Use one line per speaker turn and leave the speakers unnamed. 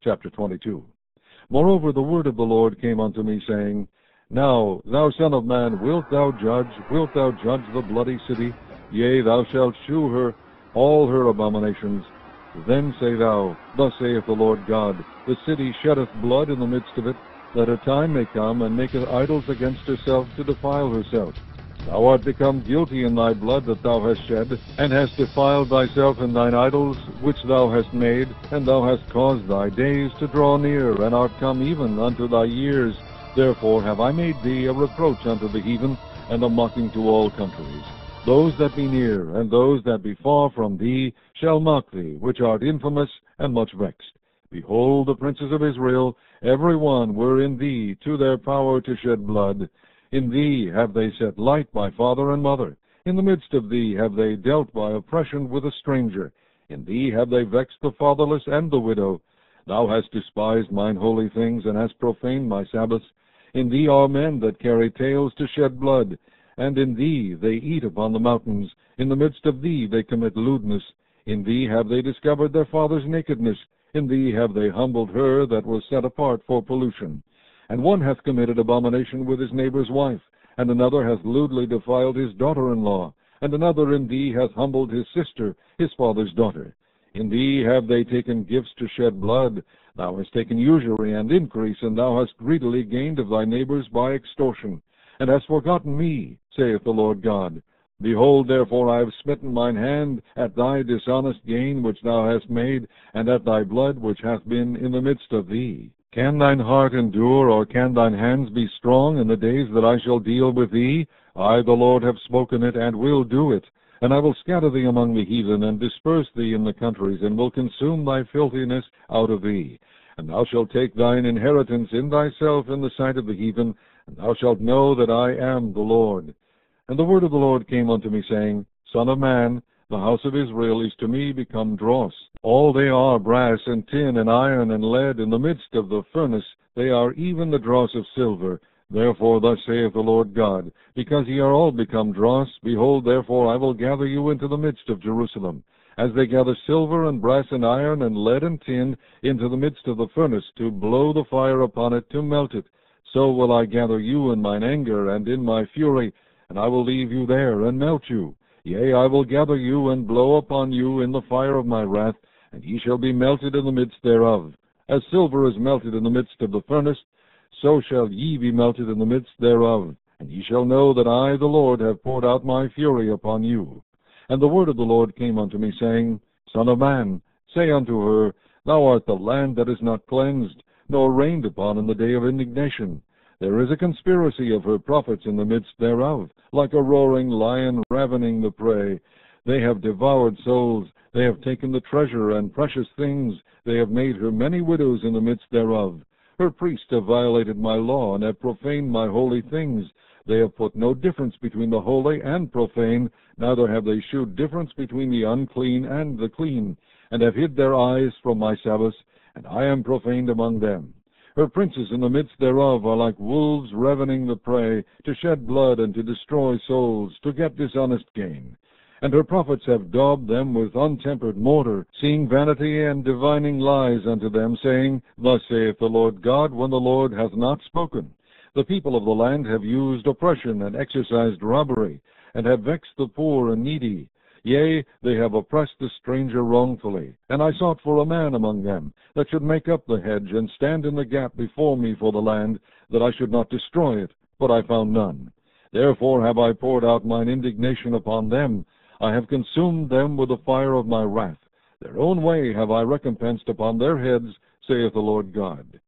Chapter 22. Moreover, the word of the Lord came unto me, saying, Now, thou son of man, wilt thou judge the bloody city? Yea, thou shalt shew her all her abominations. Then say thou, Thus saith the Lord God, The city sheddeth blood in the midst of it, that a time may come, and maketh idols against herself to defile herself. Thou art become guilty in thy blood that thou hast shed, and hast defiled thyself in thine idols which thou hast made, and thou hast caused thy days to draw near, and art come even unto thy years. Therefore have I made thee a reproach unto the heathen, and a mocking to all countries. Those that be near, and those that be far from thee, shall mock thee, which art infamous and much vexed. Behold, the princes of Israel, every one were in thee to their power to shed blood. In thee have they set light by father and mother. In the midst of thee have they dealt by oppression with a stranger. In thee have they vexed the fatherless and the widow. Thou hast despised mine holy things, and hast profaned my Sabbaths. In thee are men that carry tales to shed blood. And in thee they eat upon the mountains. In the midst of thee they commit lewdness. In thee have they discovered their father's nakedness. In thee have they humbled her that was set apart for pollution. And one hath committed abomination with his neighbor's wife, and another hath lewdly defiled his daughter-in-law, and another in thee hath humbled his sister, his father's daughter. In thee have they taken gifts to shed blood. Thou hast taken usury and increase, and thou hast greedily gained of thy neighbors by extortion, and hast forgotten me, saith the Lord God. Behold, therefore, I have smitten mine hand at thy dishonest gain which thou hast made, and at thy blood which hath been in the midst of thee. Can thine heart endure, or can thine hands be strong in the days that I shall deal with thee? I, the Lord, have spoken it, and will do it. And I will scatter thee among the heathen, and disperse thee in the countries, and will consume thy filthiness out of thee. And thou shalt take thine inheritance in thyself in the sight of the heathen, and thou shalt know that I am the Lord. And the word of the Lord came unto me, saying, Son of man, the house of Israel is to me become dross. All they are brass and tin and iron and lead. In the midst of the furnace they are even the dross of silver. Therefore thus saith the Lord God, Because ye are all become dross, behold, therefore I will gather you into the midst of Jerusalem, as they gather silver and brass and iron and lead and tin into the midst of the furnace, to blow the fire upon it, to melt it. So will I gather you in mine anger and in my fury, and I will leave you there and melt you. Yea, I will gather you and blow upon you in the fire of my wrath, and ye shall be melted in the midst thereof. As silver is melted in the midst of the furnace, so shall ye be melted in the midst thereof. And ye shall know that I, the Lord, have poured out my fury upon you. And the word of the Lord came unto me, saying, Son of man, say unto her, Thou art the land that is not cleansed, nor rained upon in the day of indignation. There is a conspiracy of her prophets in the midst thereof, like a roaring lion ravening the prey. They have devoured souls, they have taken the treasure and precious things, they have made her many widows in the midst thereof. Her priests have violated my law, and have profaned my holy things. They have put no difference between the holy and profane, neither have they shewed difference between the unclean and the clean, and have hid their eyes from my Sabbaths, and I am profaned among them. Her princes in the midst thereof are like wolves ravening the prey, to shed blood and to destroy souls, to get dishonest gain. And her prophets have daubed them with untempered mortar, seeing vanity and divining lies unto them, saying, Thus saith the Lord God, when the Lord hath not spoken. The people of the land have used oppression and exercised robbery, and have vexed the poor and needy. Yea, they have oppressed the stranger wrongfully. And I sought for a man among them, that should make up the hedge, and stand in the gap before me for the land, that I should not destroy it, but I found none. Therefore have I poured out mine indignation upon them. I have consumed them with the fire of my wrath. Their own way have I recompensed upon their heads, saith the Lord God.